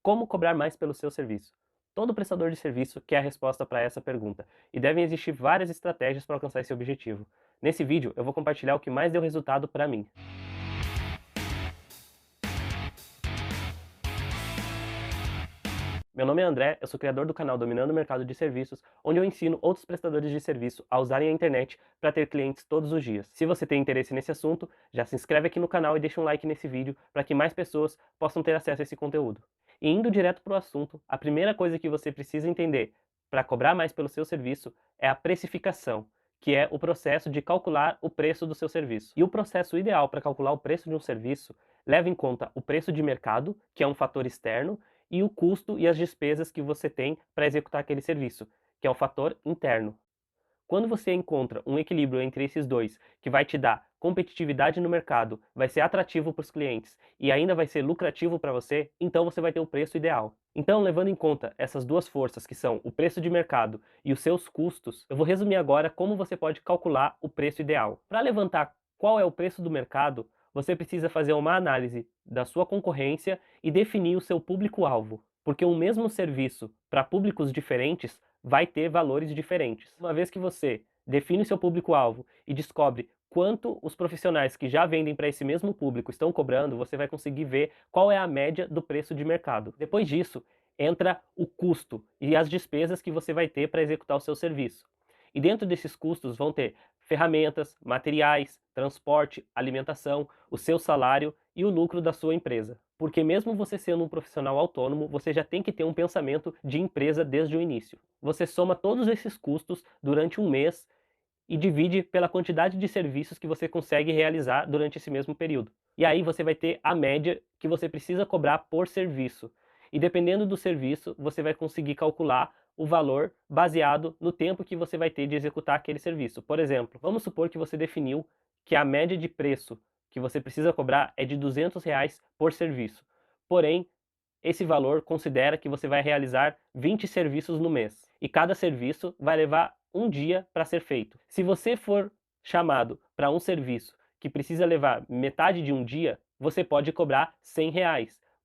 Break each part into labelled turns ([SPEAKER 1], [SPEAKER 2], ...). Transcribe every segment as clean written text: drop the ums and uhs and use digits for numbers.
[SPEAKER 1] Como cobrar mais pelo seu serviço? Todo prestador de serviço quer a resposta para essa pergunta, e devem existir várias estratégias para alcançar esse objetivo. Nesse vídeo, eu vou compartilhar o que mais deu resultado para mim. Meu nome é André, eu sou criador do canal Dominando o Mercado de Serviços, onde eu ensino outros prestadores de serviço a usarem a internet para ter clientes todos os dias. Se você tem interesse nesse assunto, já se inscreve aqui no canal e deixa um like nesse vídeo para que mais pessoas possam ter acesso a esse conteúdo. E indo direto para o assunto, a primeira coisa que você precisa entender para cobrar mais pelo seu serviço é a precificação, que é o processo de calcular o preço do seu serviço. E o processo ideal para calcular o preço de um serviço leva em conta o preço de mercado, que é um fator externo, e o custo e as despesas que você tem para executar aquele serviço, que é o fator interno. Quando você encontra um equilíbrio entre esses dois, que vai te dar competitividade no mercado, vai ser atrativo para os clientes e ainda vai ser lucrativo para você, então você vai ter o preço ideal. Então, levando em conta essas duas forças, que são o preço de mercado e os seus custos, eu vou resumir agora como você pode calcular o preço ideal. Para levantar qual é o preço do mercado, você precisa fazer uma análise da sua concorrência e definir o seu público-alvo, porque um mesmo serviço para públicos diferentes vai ter valores diferentes. Uma vez que você define o seu público-alvo e descobre quanto os profissionais que já vendem para esse mesmo público estão cobrando, você vai conseguir ver qual é a média do preço de mercado. Depois disso, entra o custo e as despesas que você vai ter para executar o seu serviço. E dentro desses custos vão ter ferramentas, materiais, transporte, alimentação, o seu salário e o lucro da sua empresa. Porque mesmo você sendo um profissional autônomo, você já tem que ter um pensamento de empresa desde o início. Você soma todos esses custos durante um mês e divide pela quantidade de serviços que você consegue realizar durante esse mesmo período. E aí você vai ter a média que você precisa cobrar por serviço. E dependendo do serviço, você vai conseguir calcular o valor baseado no tempo que você vai ter de executar aquele serviço. Por exemplo, vamos supor que você definiu que a média de preço que você precisa cobrar é de R$ 200 por serviço. Porém, esse valor considera que você vai realizar 20 serviços no mês. E cada serviço vai levar um dia para ser feito. Se você for chamado para um serviço que precisa levar metade de um dia, você pode cobrar R$ 100,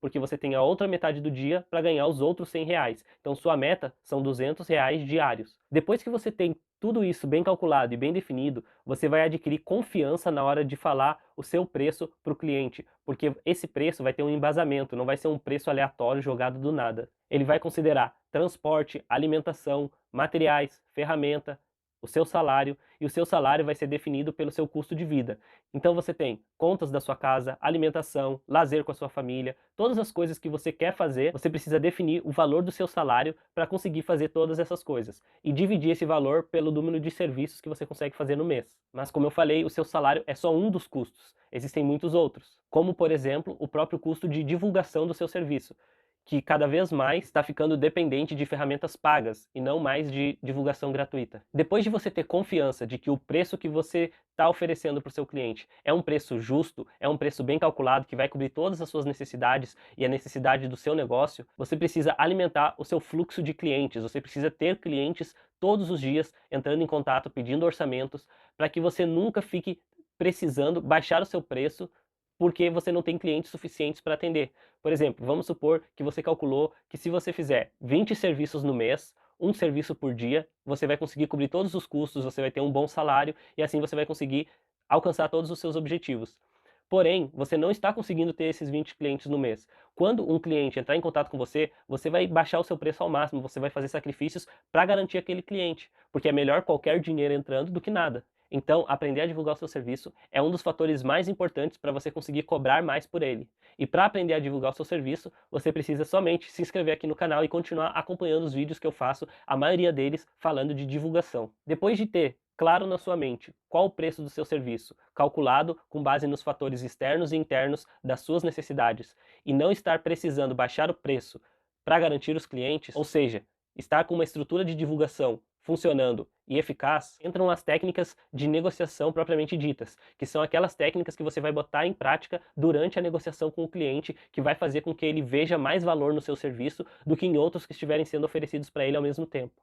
[SPEAKER 1] porque você tem a outra metade do dia para ganhar os outros R$ 100. Então sua meta são R$ 200 diários. Depois que você tem tudo isso bem calculado e bem definido, você vai adquirir confiança na hora de falar o seu preço para o cliente, porque esse preço vai ter um embasamento, não vai ser um preço aleatório jogado do nada. Ele vai considerar transporte, alimentação, materiais, ferramenta, o seu salário, e o seu salário vai ser definido pelo seu custo de vida. Então você tem contas da sua casa, alimentação, lazer com a sua família, todas as coisas que você quer fazer, você precisa definir o valor do seu salário para conseguir fazer todas essas coisas e dividir esse valor pelo número de serviços que você consegue fazer no mês. Mas como eu falei, o seu salário é só um dos custos. Existem muitos outros, como por exemplo, o próprio custo de divulgação do seu serviço, que cada vez mais está ficando dependente de ferramentas pagas e não mais de divulgação gratuita. Depois de você ter confiança de que o preço que você está oferecendo para o seu cliente é um preço justo, é um preço bem calculado, que vai cobrir todas as suas necessidades e a necessidade do seu negócio, você precisa alimentar o seu fluxo de clientes, você precisa ter clientes todos os dias entrando em contato, pedindo orçamentos, para que você nunca fique precisando baixar o seu preço porque você não tem clientes suficientes para atender. Por exemplo, vamos supor que você calculou que se você fizer 20 serviços no mês, um serviço por dia, você vai conseguir cobrir todos os custos, você vai ter um bom salário e assim você vai conseguir alcançar todos os seus objetivos. Porém, você não está conseguindo ter esses 20 clientes no mês. Quando um cliente entrar em contato com você, você vai baixar o seu preço ao máximo, você vai fazer sacrifícios para garantir aquele cliente, porque é melhor qualquer dinheiro entrando do que nada. Então, aprender a divulgar o seu serviço é um dos fatores mais importantes para você conseguir cobrar mais por ele. E para aprender a divulgar o seu serviço, você precisa somente se inscrever aqui no canal e continuar acompanhando os vídeos que eu faço, a maioria deles falando de divulgação. Depois de ter claro na sua mente qual o preço do seu serviço, calculado com base nos fatores externos e internos das suas necessidades, e não estar precisando baixar o preço para garantir os clientes, ou seja, estar com uma estrutura de divulgação funcionando e eficaz, entram as técnicas de negociação propriamente ditas, que são aquelas técnicas que você vai botar em prática durante a negociação com o cliente, que vai fazer com que ele veja mais valor no seu serviço do que em outros que estiverem sendo oferecidos para ele ao mesmo tempo.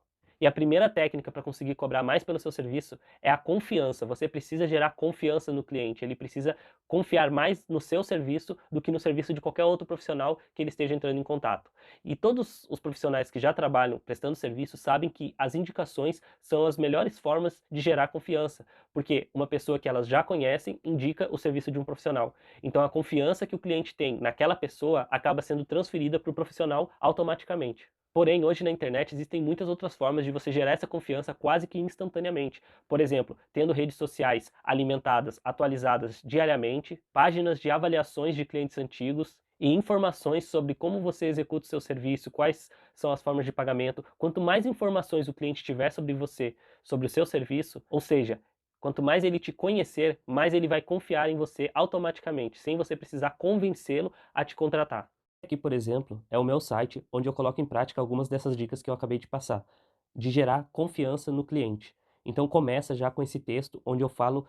[SPEAKER 1] E a primeira técnica para conseguir cobrar mais pelo seu serviço é a confiança. Você precisa gerar confiança no cliente, ele precisa confiar mais no seu serviço do que no serviço de qualquer outro profissional que ele esteja entrando em contato. E todos os profissionais que já trabalham prestando serviço sabem que as indicações são as melhores formas de gerar confiança, porque uma pessoa que elas já conhecem indica o serviço de um profissional. Então a confiança que o cliente tem naquela pessoa acaba sendo transferida para o profissional automaticamente. Porém, hoje na internet existem muitas outras formas de você gerar essa confiança quase que instantaneamente. Por exemplo, tendo redes sociais alimentadas, atualizadas diariamente, páginas de avaliações de clientes antigos e informações sobre como você executa o seu serviço, quais são as formas de pagamento. Quanto mais informações o cliente tiver sobre você, sobre o seu serviço, ou seja, quanto mais ele te conhecer, mais ele vai confiar em você automaticamente, sem você precisar convencê-lo a te contratar. Aqui, por exemplo, é o meu site onde eu coloco em prática algumas dessas dicas que eu acabei de passar, de gerar confiança no cliente. Então começa já com esse texto onde eu falo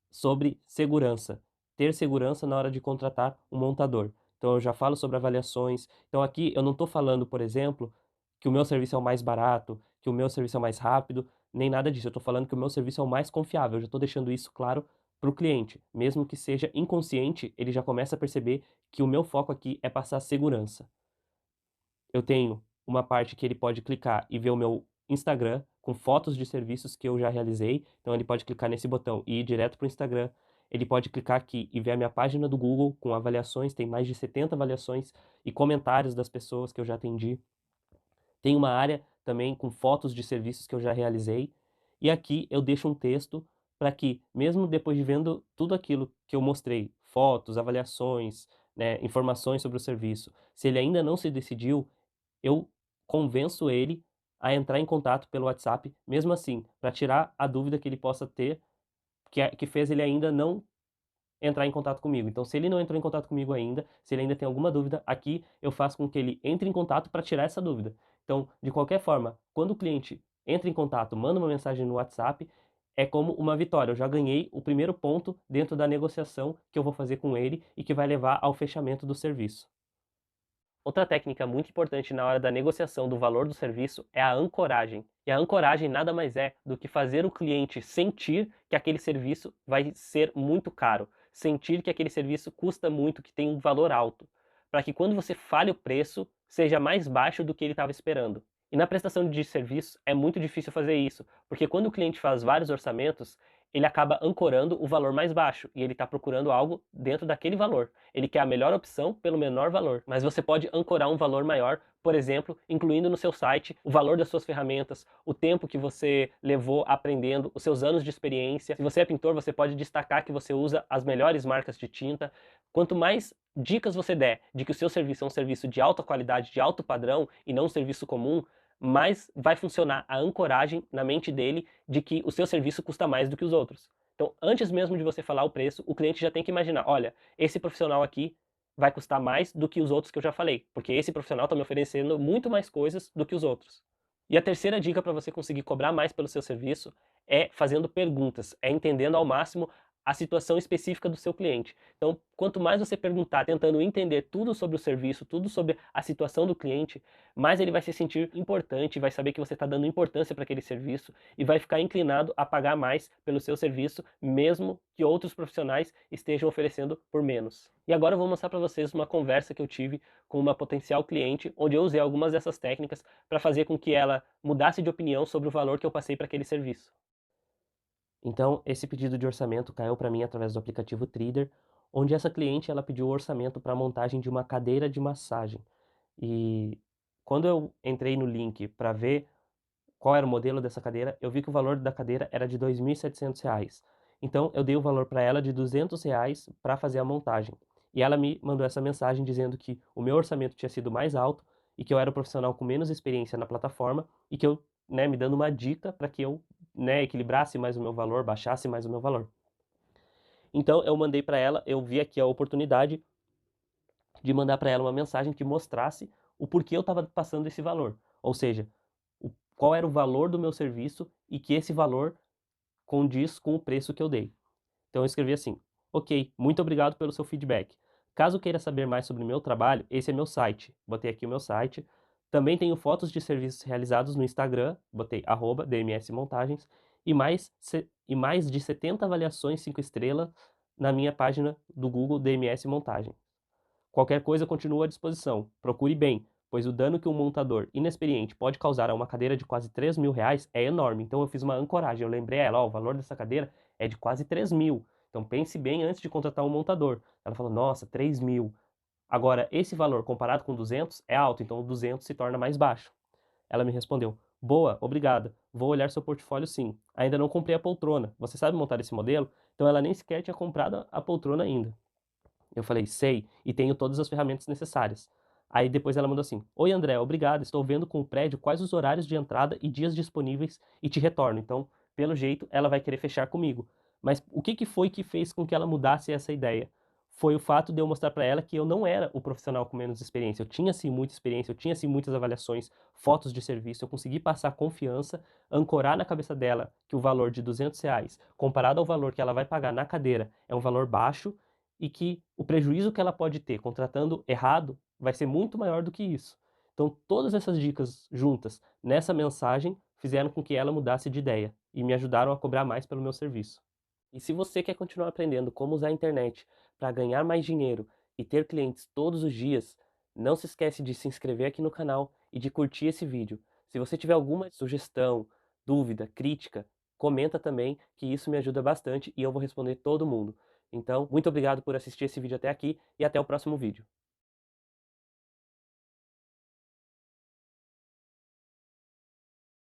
[SPEAKER 1] sobre segurança, ter segurança na hora de contratar um montador. Então eu já falo sobre avaliações. Então aqui eu não estou falando, por exemplo, que o meu serviço é o mais barato, que o meu serviço é o mais rápido, nem nada disso. Eu estou falando que o meu serviço é o mais confiável. Eu já estou deixando isso claro para o cliente. Mesmo que seja inconsciente, ele já começa a perceber que o meu foco aqui é passar segurança. Eu tenho uma parte que ele pode clicar e ver o meu Instagram com fotos de serviços que eu já realizei. Então ele pode clicar nesse botão e ir direto para o Instagram. Ele pode clicar aqui e ver a minha página do Google com avaliações, tem mais de 70 avaliações e comentários das pessoas que eu já atendi. Tem uma área também com fotos de serviços que eu já realizei. E aqui eu deixo um texto para que, mesmo depois de vendo tudo aquilo que eu mostrei, fotos, avaliações, né, informações sobre o serviço, se ele ainda não se decidiu, eu convenço ele a entrar em contato pelo WhatsApp, mesmo assim, para tirar a dúvida que ele possa ter, que fez ele ainda não entrar em contato comigo. Então, se ele não entrou em contato comigo ainda, se ele ainda tem alguma dúvida, aqui eu faço com que ele entre em contato para tirar essa dúvida. Então, de qualquer forma, quando o cliente entra em contato, manda uma mensagem no WhatsApp, é como uma vitória. Eu já ganhei o primeiro ponto dentro da negociação que eu vou fazer com ele e que vai levar ao fechamento do serviço. Outra técnica muito importante na hora da negociação do valor do serviço é a ancoragem. E a ancoragem nada mais é do que fazer o cliente sentir que aquele serviço vai ser muito caro, sentir que aquele serviço custa muito, que tem um valor alto, para que quando você fale o preço, seja mais baixo do que ele estava esperando. E na prestação de serviço é muito difícil fazer isso, porque quando o cliente faz vários orçamentos, ele acaba ancorando o valor mais baixo e ele está procurando algo dentro daquele valor. Ele quer a melhor opção pelo menor valor, mas você pode ancorar um valor maior, por exemplo, incluindo no seu site o valor das suas ferramentas, o tempo que você levou aprendendo, os seus anos de experiência. Se você é pintor, você pode destacar que você usa as melhores marcas de tinta. Quanto mais dicas você der de que o seu serviço é um serviço de alta qualidade, de alto padrão e não um serviço comum, mais vai funcionar a ancoragem na mente dele de que o seu serviço custa mais do que os outros. Então, antes mesmo de você falar o preço, o cliente já tem que imaginar, olha, esse profissional aqui vai custar mais do que os outros que eu já falei, porque esse profissional está me oferecendo muito mais coisas do que os outros. E a terceira dica para você conseguir cobrar mais pelo seu serviço é fazendo perguntas, é entendendo ao máximo a situação específica do seu cliente. Então, quanto mais você perguntar, tentando entender tudo sobre o serviço, tudo sobre a situação do cliente, mais ele vai se sentir importante, vai saber que você está dando importância para aquele serviço e vai ficar inclinado a pagar mais pelo seu serviço, mesmo que outros profissionais estejam oferecendo por menos. E agora eu vou mostrar para vocês uma conversa que eu tive com uma potencial cliente, onde eu usei algumas dessas técnicas para fazer com que ela mudasse de opinião sobre o valor que eu passei para aquele serviço. Então, esse pedido de orçamento caiu para mim através do aplicativo Treeder, onde essa cliente ela pediu o orçamento para a montagem de uma cadeira de massagem. E quando eu entrei no link para ver qual era o modelo dessa cadeira, eu vi que o valor da cadeira era de R$ 2.700. Então, eu dei o valor para ela de R$ 200 para fazer a montagem. E ela me mandou essa mensagem dizendo que o meu orçamento tinha sido mais alto e que eu era o profissional com menos experiência na plataforma e que eu, né, me dando uma dica para que eu, né, equilibrasse mais o meu valor, baixasse mais o meu valor. Então, eu mandei para ela, eu vi aqui a oportunidade de mandar para ela uma mensagem que mostrasse o porquê eu estava passando esse valor. Ou seja, qual era o valor do meu serviço e que esse valor condiz com o preço que eu dei. Então eu escrevi assim: ok, muito obrigado pelo seu feedback. Caso queira saber mais sobre o meu trabalho, esse é meu site. Botei aqui o meu site. Também tenho fotos de serviços realizados no Instagram, botei @dmsmontagens, e mais de 70 avaliações 5 estrelas na minha página do Google DMS Montagem. Qualquer coisa continua à disposição. Procure bem, pois o dano que um montador inexperiente pode causar a uma cadeira de quase R$ 3.000 é enorme. Então eu fiz uma ancoragem, eu lembrei ela, ó, o valor dessa cadeira é de quase 3.000. Então pense bem antes de contratar um montador. Ela falou, nossa, 3.000. Agora, esse valor comparado com 200 é alto, então o 200 se torna mais baixo. Ela me respondeu, boa, obrigada, vou olhar seu portfólio sim. Ainda não comprei a poltrona, você sabe montar esse modelo? Então ela nem sequer tinha comprado a poltrona ainda. Eu falei, sei, e tenho todas as ferramentas necessárias. Aí depois ela mandou assim, oi André, obrigado, estou vendo com o prédio quais os horários de entrada e dias disponíveis e te retorno. Então, pelo jeito, ela vai querer fechar comigo. Mas o que foi que fez com que ela mudasse essa ideia? Foi o fato de eu mostrar para ela que eu não era o profissional com menos experiência. Eu tinha sim muita experiência, eu tinha sim muitas avaliações, fotos de serviço, eu consegui passar confiança, ancorar na cabeça dela que o valor de R$ 200, comparado ao valor que ela vai pagar na cadeira, é um valor baixo e que o prejuízo que ela pode ter contratando errado vai ser muito maior do que isso. Então, todas essas dicas juntas nessa mensagem fizeram com que ela mudasse de ideia e me ajudaram a cobrar mais pelo meu serviço. E se você quer continuar aprendendo como usar a internet para ganhar mais dinheiro e ter clientes todos os dias, não se esquece de se inscrever aqui no canal e de curtir esse vídeo. Se você tiver alguma sugestão, dúvida, crítica, comenta também, que isso me ajuda bastante e eu vou responder todo mundo. Então, muito obrigado por assistir esse vídeo até aqui e até o próximo vídeo.